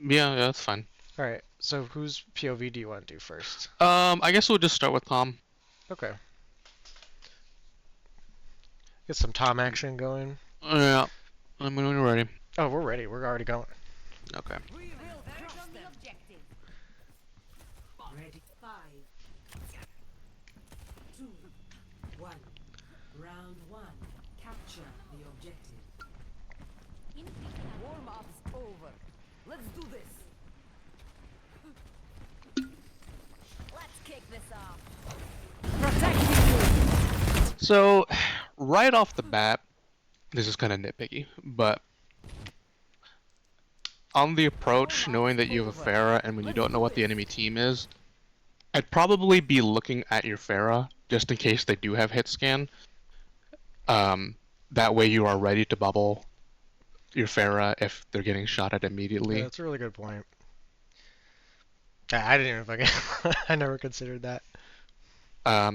Yeah, that's fine. All right. So whose POV do you want to do first? I guess we'll just start with Tom. Okay. Get some Tom action going. Yeah, I mean when you're ready. Oh, we're ready. We're already going. Okay. We will crush them. The objective. Ready. 5, 2, 1. Round 1. Capture the objective. Warm up's over. Let's do this. Let's kick this off. Protect you. So, right off the bat, this is kind of nitpicky, but on the approach, Warm knowing up's that you have a over. Pharah and when you Let's don't know do what the this. enemy team is, I'd probably be looking at your Pharah just in case they do have hit scan. Um, that way you are ready to bubble your Pharah if they're getting shot at Yeah, immediately. that's a really good point. I didn't even fucking. I never considered that.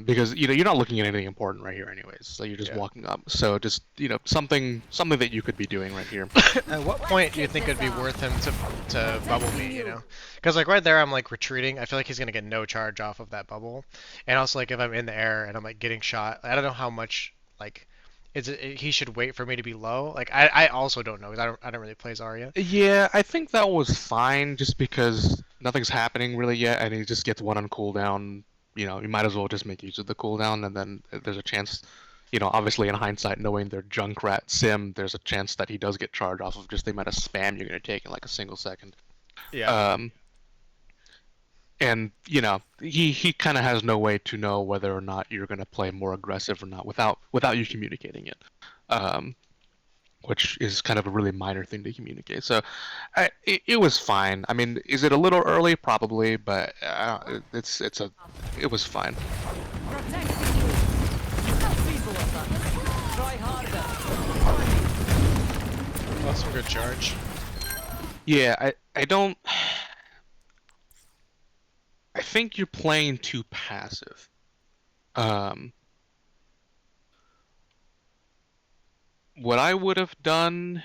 Because you're not looking at anything important right here anyways, so you're just Yeah. walking up. So just something that you could be doing right here. At what Let's point do you kick think this it'd be off. worth him to bubble Protecting me? You you. know, because like right there, I'm like retreating. I feel like he's gonna get no charge off of that bubble, and also like if I'm in the air and I'm like getting shot, I don't know how much like he should wait for me to be low. Like I also don't know because I don't really play Zarya. Yeah, I think that was fine just because nothing's happening really yet, and he just gets one on cooldown. You might as well just make use of the cooldown, and then there's a chance, obviously in hindsight, knowing their Junkrat sim, there's a chance that he does get charged off of just the amount of spam you're going to take in like a single second. Yeah. Um, and he kind of has no way to know whether or not you're going to play more aggressive or not without you communicating it. Um, which is kind of a really minor thing to communicate. So it was fine. I mean, is it a little early? Probably, but it was fine. Protecting you. How feeble of us. Try harder. That's some good charge. Yeah, I don't. I think you're playing too passive. Um, what I would have done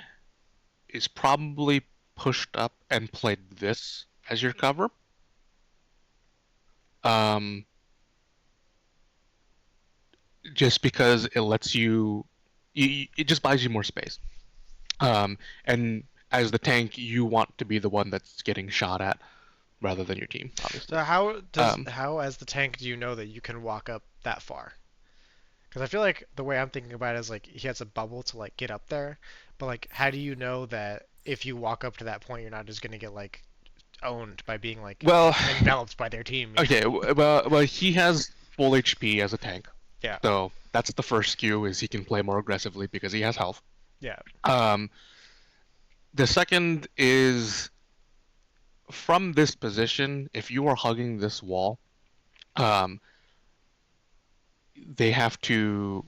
is probably pushed up and played this as your cover. Um, just because it lets it just buys you more space. And as the tank, you want to be the one that's getting shot at rather than your team, obviously. So Um, how as the tank do you know that you can walk up that far? Because I feel like the way I'm thinking about it is like he has a bubble to like get up there, but like how do you know that if you walk up to that point, you're not just gonna get like owned by being like well, enveloped by their team? You know? okay, well, he has full HP as a tank, Yeah. so that's the first skew is he can play more aggressively because he has health. Yeah. Um, the second is from this position, if you are hugging this wall, um, they have to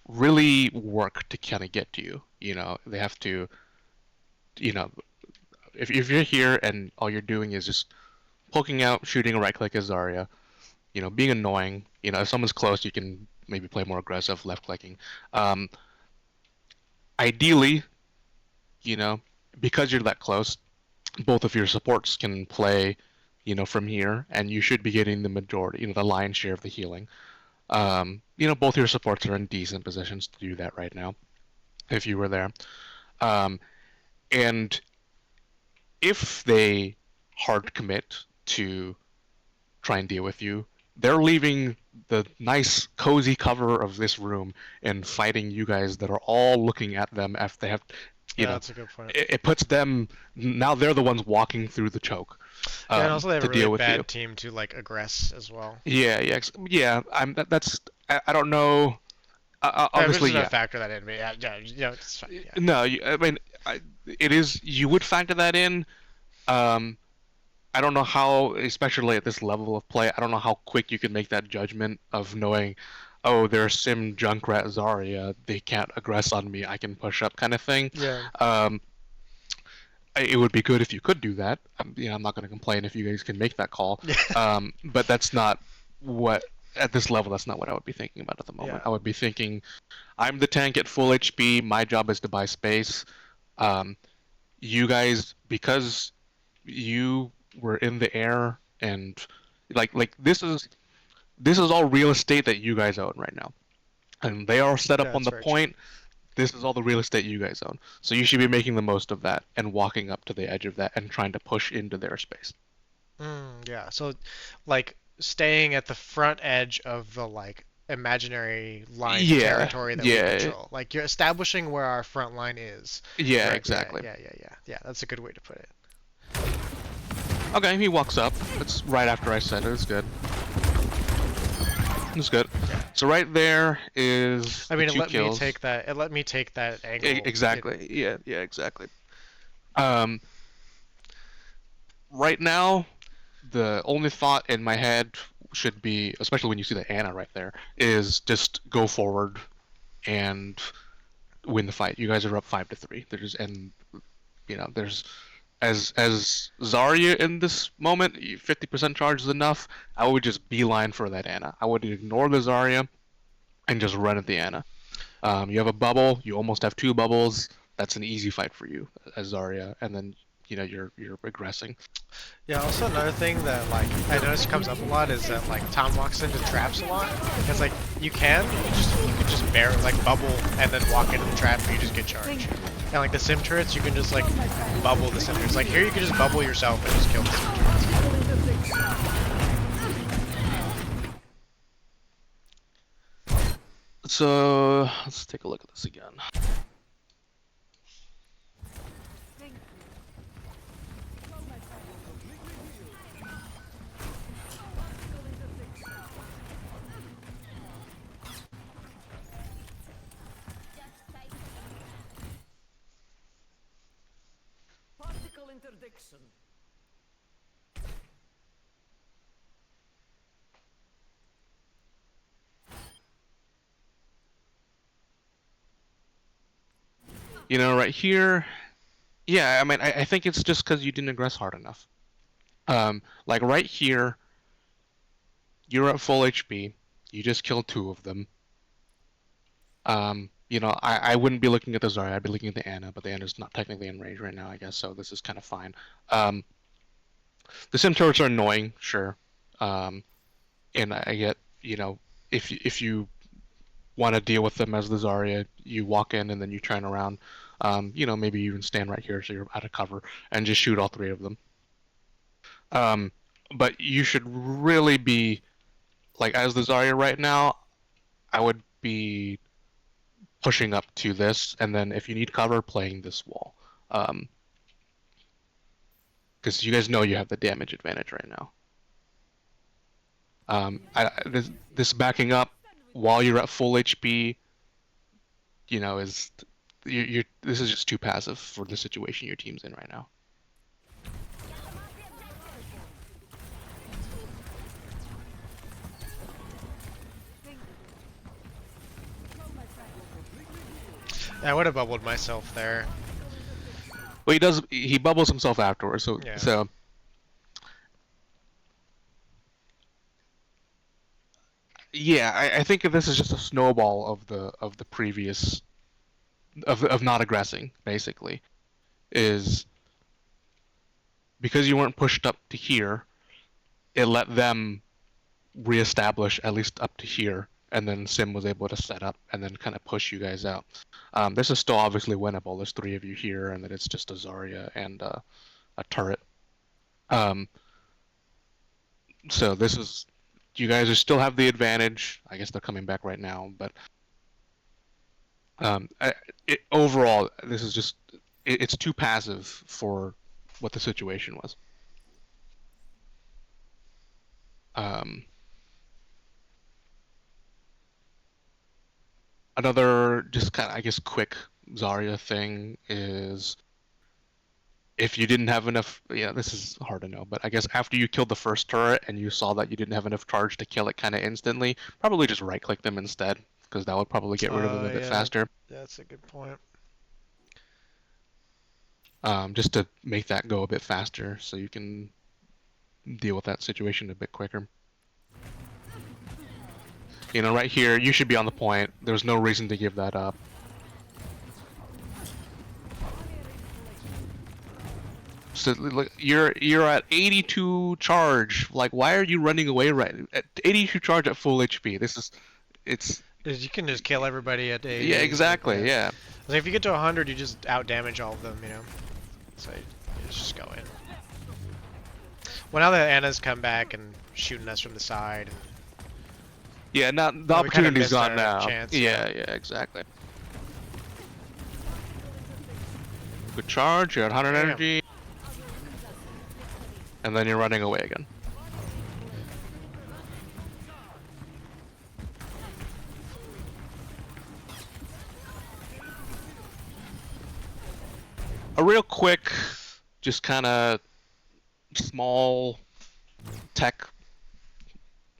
really work to kind of get to you. They have to, you know, if you're here and all you're doing is just poking out, shooting a right click as Zarya, being annoying. If someone's close, you can maybe play more aggressive, left clicking. Um, ideally, you know, because you're that close, both of your supports can play, from here, and you should be getting the majority, the lion's share of the healing. Both your supports are in decent positions to do that right now, if you were there. Um, and if they hard commit to try and deal with you, they're leaving the nice cozy cover of this room and fighting you guys that are all looking at them after they have, you Yeah, know, that's a good point. it puts them now they're the ones walking through the choke Yeah, and also they have to a really deal with you. bad team to like aggress as well. Yeah, yeah, yeah. That's I don't know. Yeah, we're just Obviously, gonna yeah. factor that in. But yeah, it's fine. Yeah. No, I mean, it is. You would factor that in. Um, I don't know how, especially at this level of play, I don't know how quick you can make that judgment of knowing, oh, they're Sim Junkrat Zarya, they can't aggress on me, I can push up kind of thing. Yeah. Um, it would be good if you could do that. I'm not going to complain if you guys can make that call. Yeah. But that's not what, at this level, that's not what I would be thinking about at the moment. Yeah. I would be thinking, I'm the tank at full HP, my job is to buy space. Um, you guys, because you were in the air and like this is all real estate that you guys own right now. And they are set Yeah, up on that's the very true. point. This is all the real estate you guys own. So you should be making the most of that and walking up to the edge of that and trying to push into their space. Yeah, so like staying at the front edge of the like imaginary line Yeah, territory that we yeah, control. Like you're establishing where our front line is. yeah, Right. Yeah, exactly. yeah, yeah, yeah. Yeah, that's a good way to put it. Okay, he walks up. It's right after I said it. It's good. It's good. Yeah. So right there is I the mean, it two let me kills. take that. It let me take that angle. Exactly. Yeah, yeah, exactly. Um, right now, the only thought in my head should be, especially when you see the Anna right there, is just go forward and win the fight. You guys are up 5-3. There's as Zarya in this moment, 50% charge is enough. I would just beeline for that Anna. I would ignore the Zarya and just run at the Anna. You have a bubble. You almost have two bubbles. That's an easy fight for you as Zarya, and then you're regressing. Yeah, also another thing that like I noticed comes up a lot is that like Tom walks into traps a lot. It's like you could just bear like bubble and then walk into the trap and you just get charged. And like the sim turrets, you can just like bubble the sim turrets. Like here, you can just bubble yourself and just kill the sim turrets. So let's take a look at this again. Particle interdiction. Right here, yeah, I mean, I think it's just because you didn't aggress hard enough. Like right here, you're at full HP. You just killed two of them. I wouldn't be looking at the Zarya. I'd be looking at the Anna, but the Anna's not technically in range right now, I guess. So this is kind of fine. Um, the sim turrets are annoying, sure. Um, and I get, if you want to deal with them as the Zarya, you walk in and then you turn around. Maybe you even stand right here so you're out of cover and just shoot all three of them. But you should really be like as the Zarya right now. I would be pushing up to this, and then if you need cover, playing this wall. Because you guys know you have the damage advantage right now. This backing up while you're at full HP, is this is just too passive for the situation your team's in right now. I would have bubbled myself there. Well, he bubbles himself afterwards, so Yeah. so yeah, I think this is just a snowball of the previous of not aggressing, basically. Is because you weren't pushed up to here, it let them reestablish at least up to here, and then Sim was able to set up and then kind of push you guys out. This is still obviously winnable. There's three of you here, and then it's just a Zarya and a turret. Um, so this is you guys still have the advantage. I guess they're coming back right now, but overall, this is just it's too passive for what the situation was. Um, Another just kind of, I guess, quick Zarya thing is if you didn't have enough, yeah, this is hard to know, but I guess after you killed the first turret and you saw that you didn't have enough charge to kill it kind of instantly, probably just right-click them instead, because that would probably get rid of them a bit Yeah, faster. that's a good point. Just to make that go a bit faster so you can deal with that situation a bit quicker. Right here, you should be on the point. There's no reason to give that up. So like you're at 82 charge. Like, why are you running away right at 82 charge at full HP? This is it's Is you can just kill everybody at yeah, 80. exactly, Yeah. yeah. Like if you get to 100, you just out damage all of them. You know. So you just go in. Well, now that Anna's come back and shooting us from the side, Yeah, now the we kind of opportunity's missed gone our now. chance. Yeah, yeah, exactly. Good charge, you're at 100 Yeah. energy, and then you're running away again. A real quick, just kind of small tech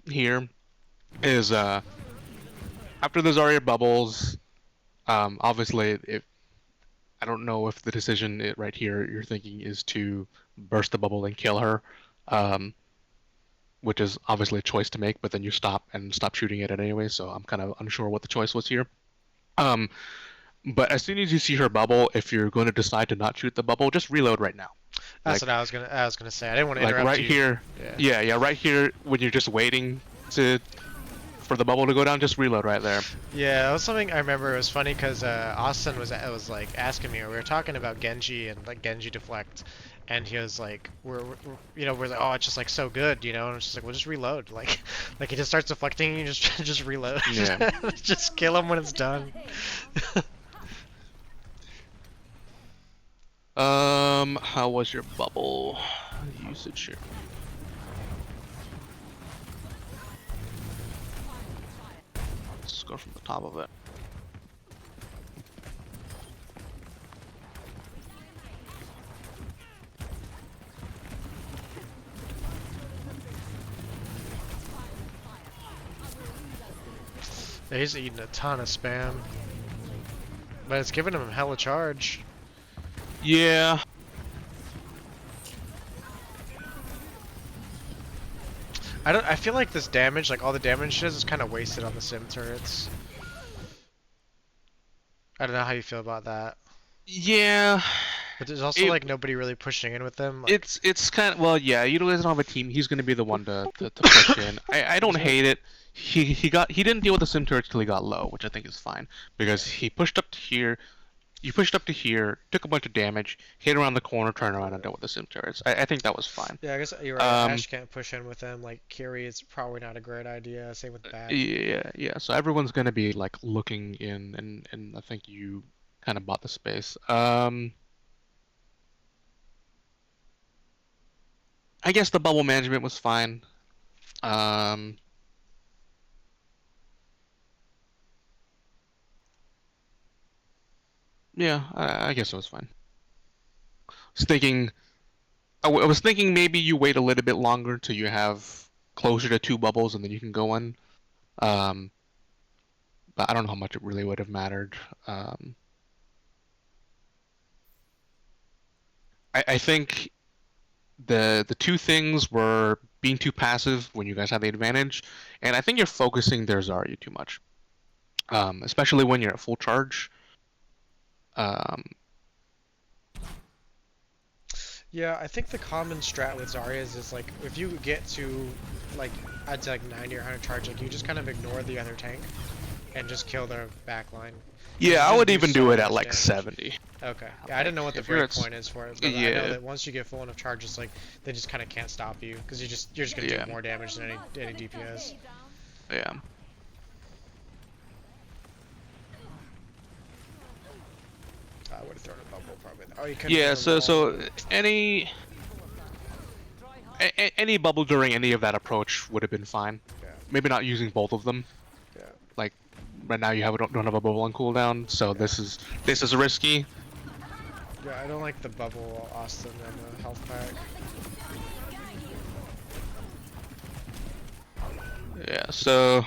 here is after the Zarya bubbles, obviously if I don't know if the decision right here you're thinking is to burst the bubble and kill her, um, which is obviously a choice to make, but then you stop shooting it anyway. So I'm kind of unsure what the choice was here. Um, but as soon as you see her bubble, if you're going to decide to not shoot the bubble, just reload right now. That's Like, what I was gonna say. I didn't want to like interrupt right you. here, Yeah. yeah, right here when you're just waiting to for the bubble to go down, just reload right there. Yeah, that was something I remember. It was funny because Austin was like asking me, or we were talking about Genji and like Genji deflect, and he was like, we're like, oh, it's just like so good, you know, and it's just like, well, just reload, like, like he just starts deflecting, and you just just reload, Yeah. just kill him when it's done. How was your bubble usage here? Let's go from the top of it. He's eating a ton of spam, but it's giving him hella charge. Yeah. I feel like this damage, like all the damage it does, is kind of wasted on the sim turrets. I don't know how you feel about that. Yeah. But there's also It, like nobody really pushing in with them. Like, it's kind of, well, yeah. You don't have a team. He's gonna be the one to push in. I don't hate it. He didn't deal with the sim turrets till he got low, which I think is fine because he pushed up to here. You pushed up to here, took a bunch of damage, hit around the corner, turned around, and dealt with the sim turrets. I think that was fine. yeah, I guess you're right. Ash can't push in with them. Like Kiri is probably not a great idea. Same with Bat. Yeah, yeah. So everyone's gonna be like looking in, and I think you kind of bought the space. I guess the bubble management was fine. Um, yeah, I guess it was fine. Was thinking, I was thinking maybe you wait a little bit longer till you have closer to two bubbles, and then you can go in. Um, but I don't know how much it really would have mattered. Um, I think the two things were being too passive when you guys have the advantage, and I think you're focusing their Zarya too much, especially when you're at full charge. Um, Yeah, I think the common strat with Zaryas is like if you get to like I'd say like 90 or 100 charge, like you just kind of ignore the other tank and just kill their backline. yeah, I Just would do even so do it much at like damage. 70. Okay. Yeah, I didn't know what the If you're break at point is for it, but I know yeah, that once you get full enough charges, like they just kind of can't stop you because you're just gonna yeah, do more damage than any DPS. yeah. I would have thrown a bubble probably. Oh, you couldn't. Yeah, Hit the so wall. any bubble during any of that approach would have been fine. Yeah. Maybe not using both of them. Yeah. Like right now you don't have a bubble on cooldown, so this is risky. Yeah, I don't like the bubble Austin and the health pack. Yeah, so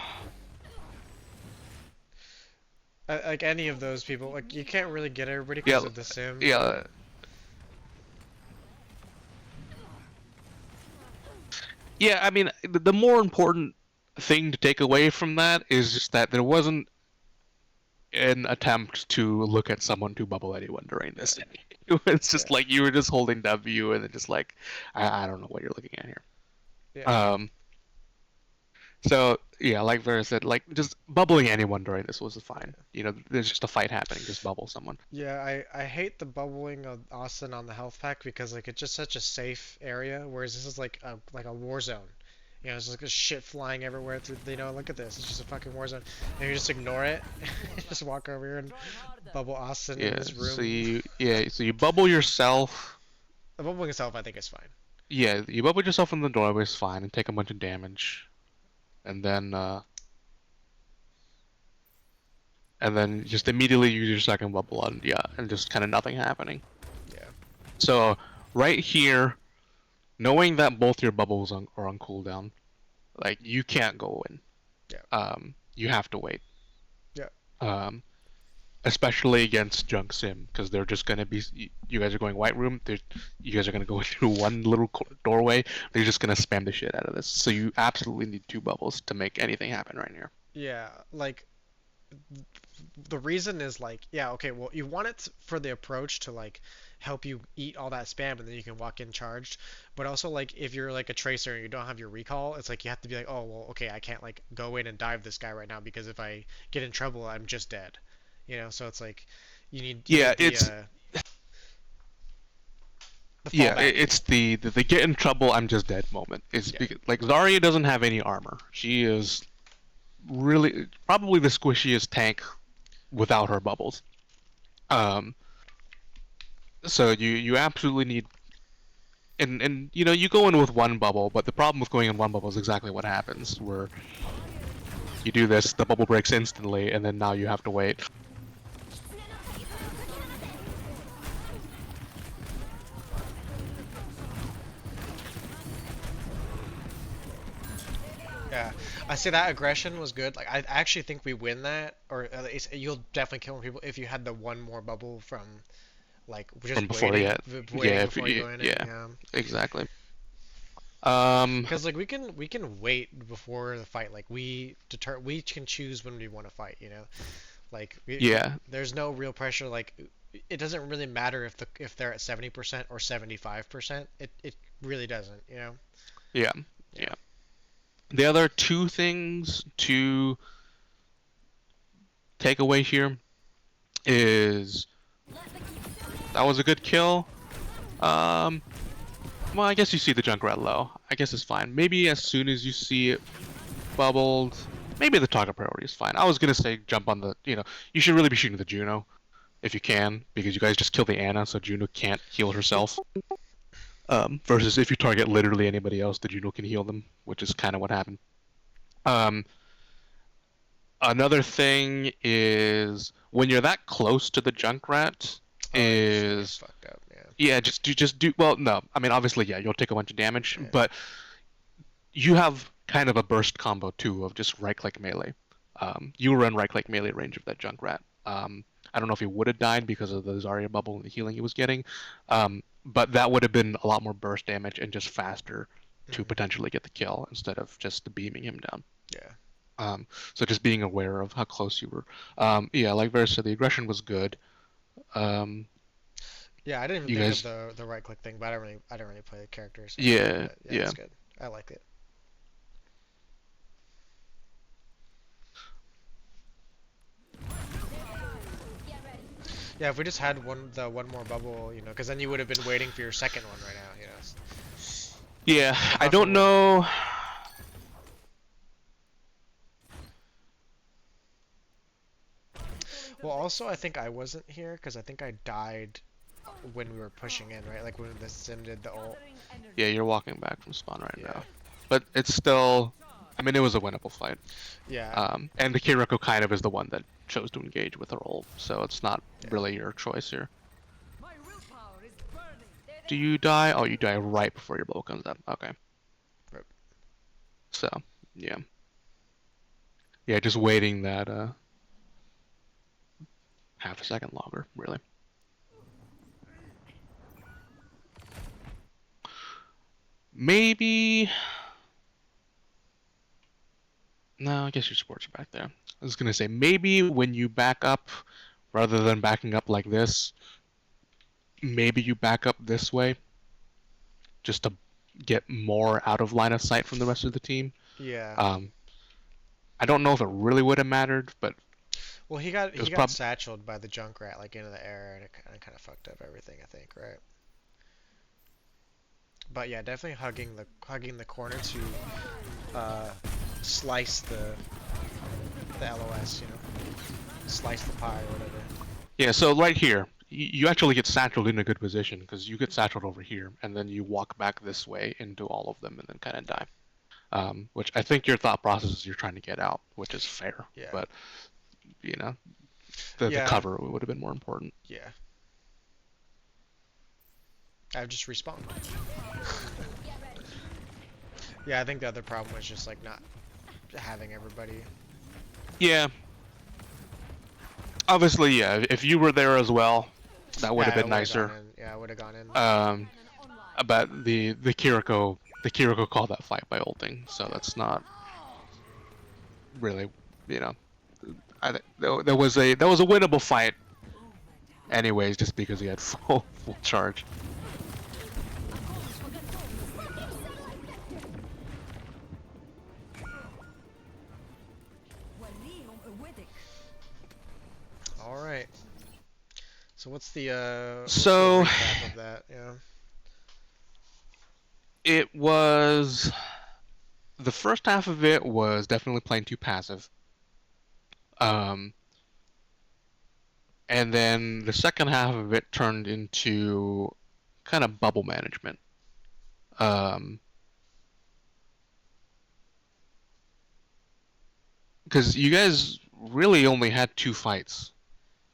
Like any of those people, like you can't really get everybody yeah, because of the sim. yeah. Yeah, I mean, the more important thing to take away from that is just that there wasn't an attempt to look at someone to bubble anyone during this. It's Yeah, just like you were just holding W and then just like I don't know what you're looking at here. yeah, Um, so yeah, like Vera said, like just bubbling anyone during this was fine. yeah. There's just a fight happening, just bubble someone. Yeah, I hate the bubbling of Austin on the health pack because like it's just such a safe area, whereas this is like a war zone. It's just like shit flying everywhere through. Look at this. It's just a fucking war zone, and you just ignore it. Just walk over here and Try harder. bubble Austin in Yeah, this so room. you bubble yourself. The bubbling itself, I think, is fine. Yeah, you bubble yourself in the doorway is fine and take a bunch of damage, and then just immediately use your second bubble and yeah, and just kind of nothing happening. Yeah, So right here, knowing that both your bubbles are on cooldown, like you can't go in. yeah, You have to wait. yeah, Um, Especially against Junk Sim, because they're just gonna be. You guys are going White Room. You guys are gonna go through one little doorway. They're just gonna spam the shit out of this. So you absolutely need two bubbles to make anything happen right here. yeah. Like the reason is like, yeah, okay, well, you want it for the approach to like help you eat all that spam and then you can walk in charged. But also like if you're like a tracer and you don't have your recall, it's like you have to be like, oh, well, okay, I can't like go in and dive this guy right now because if I get in trouble, I'm just dead. So it's like you Yeah, need it's the yeah, fallback. it's the get in trouble, I'm just dead moment. Is Yeah. because like Zarya doesn't have any armor. She is really probably the squishiest tank without her bubbles. Um, so you absolutely need and you go in with one bubble, but the problem with going in one bubble is exactly what happens, where you do this, the bubble breaks instantly, and then now you have to wait. Yeah, I say that aggression was good. Like, I actually think we win that, or at least you'll definitely kill more people if you had the one more bubble from like From just before yet. waiting Yeah, before you go in it. yeah, Yeah, exactly. Um, because like we can wait before the fight. Like we can choose when we want to fight. Like yeah, there's no real pressure. Like it doesn't really matter if they're at 70% or 75%. It really doesn't. yeah, Yeah. yeah. The other two things to take away here is that was a good kill. Um, well, I guess you see the Junkrat low. I guess it's fine. Maybe as soon as you see it bubbled, maybe the target priority is fine. I was gonna say jump on you should really be shooting the Juno if you can, because you guys just kill the Ana, so Juno can't heal herself. Versus if you target literally anybody else, the Juno can heal them, which is kind of what happened. Um, Another thing is when you're that close to the Junkrat, Oh, you're just gonna get is fucked up. Yeah. yeah, just do well. No, I mean obviously yeah, you'll take a bunch of damage, Yeah. but you have kind of a burst combo too of just right click melee. You were in right click melee range of that Junkrat. I don't know if he would have died because of the Zarya bubble and the healing he was getting, but that would have been a lot more burst damage and just faster to Mhm. potentially get the kill instead of just beaming him down. Yeah. Um, so just being aware of how close you were. Yeah, like Vera said, the aggression was good. Um, Yeah, I didn't even you think of guys, the right click thing, but I don't really play the character, so yeah, but yeah, yeah, it's good. I like it. Yeah, if we just had one more bubble, because then you would have been waiting for your second one right now. yeah. I God don't forbid. know. Well, also I think I wasn't here because I think I died when we were pushing in, right? Like when the sim did the ult. Gathering Yeah, energy. you're walking back from spawn right Yeah. now, but it's still. I mean, it was a winnable fight. Yeah. And the Kiriko kind of is the one that chose to engage with her ult, so it's not Yeah. really your choice here. My willpower is burning. Do you die? Oh, you die right before your bow comes up. Okay. Right. So, yeah. Yeah, just waiting that half a second longer, really. Maybe. No, I guess your supports are back there. I was gonna say maybe when you back up, rather than backing up like this, maybe you back up this way just to get more out of line of sight from the rest of the team. Yeah. Um, I don't know if it really would have mattered, but Well, he got it he was got probably satcheled by the Junkrat like into the air, and it kind of fucked up everything. I think, right? But yeah, definitely hugging the corner to uh, slice the LOS. Slice the pie or whatever. yeah. So right here, you actually get satcheled in a good position because you get satcheled over here, and then you walk back this way into all of them, and then kind of die. Which I think your thought process is you're trying to get out, which is fair, Yeah. but you know the Yeah. cover would have been more important. Yeah. I've just respawned. Yeah, I think the other problem was just like not having everybody. Yeah, obviously, yeah. If you were there as well, that would Yeah, have I been would have gone nicer. in. Yeah, I would have gone in. Um, but the Kiriko called that fight by ulting, so that's not really, you know, I think that was a winnable fight anyways, just because he had full charge. All right. So what's the So recap of that? Yeah. it was the first half of it was definitely playing too passive. Um, and then the second half of it turned into kind of bubble management. Um, because you guys really only had two fights.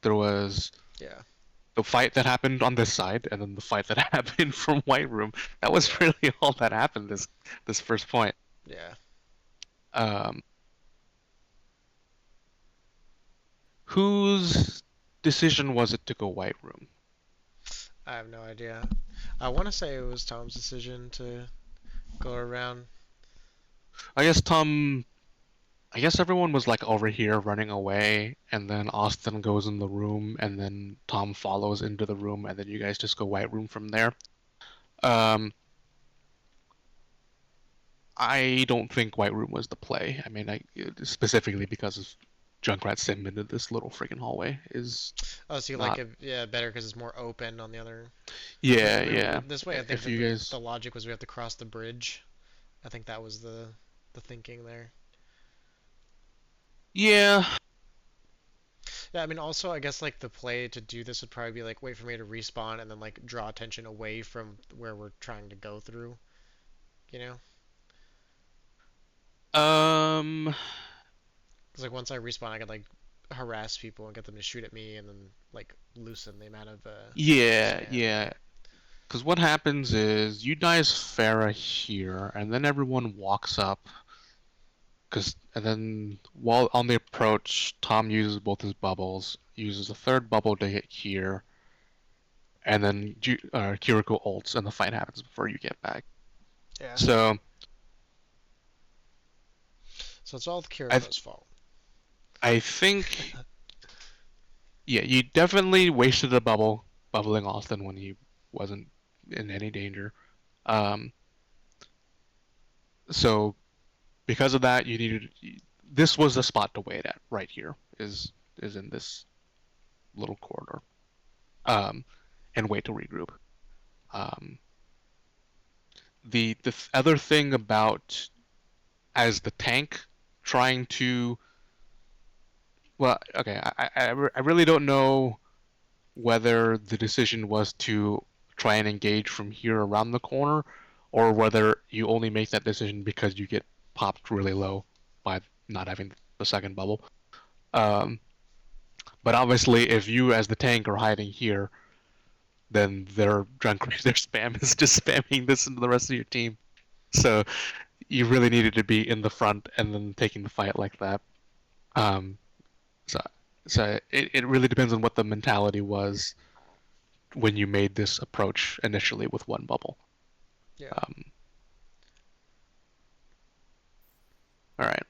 There was Yeah. the fight that happened on this side, and then the fight that happened from White Room. That was Yeah. really all that happened this first point. Yeah. Um, whose decision was it to go White Room? I have no idea. I want to say it was Tom's decision to go around. I guess Tom. I guess everyone was like over here running away, and then Austin goes in the room, and then Tom follows into the room, and then you guys just go White Room from there. Um, I don't think White Room was the play. I mean, specifically because of Junkrat Sim into this little freaking hallway is Oh, so you like not. it, yeah, better because it's more open on the other. Because Yeah, yeah. this way, I think If that you the guys, logic was we have to cross the bridge. I think that was the thinking there. yeah, Yeah, I mean, also, I guess like the play to do this would probably be like wait for me to respawn and then like draw attention away from where we're trying to go through. You know? um, Because like once I respawn, I could like harass people and get them to shoot at me and then like loosen the amount of yeah, spam. yeah. Because what happens is you dice Farah here, and then everyone walks up. And then while on the approach, Tom uses both his bubbles, uses a third bubble to hit here, and then Kiriko ults, and the fight happens before you get back. Yeah. So So it's all I Kiriko's fault. I think yeah, you definitely wasted a bubble bubbling Austin when he wasn't in any danger. Um, so because of that, you needed this was the spot to wait at right here is in this little corridor, um, and wait to regroup. Um, the other thing about as the tank trying to well, okay, I really don't know whether the decision was to try and engage from here around the corner, or whether you only make that decision because you get popped really low by not having the second bubble. Um, but obviously, if you as the tank are hiding here, then their drunk their spam is just spamming this into the rest of your team. So you really needed to be in the front and then taking the fight like that. Um, so it really depends on what the mentality was when you made this approach initially with one bubble. Yeah. Um, all right.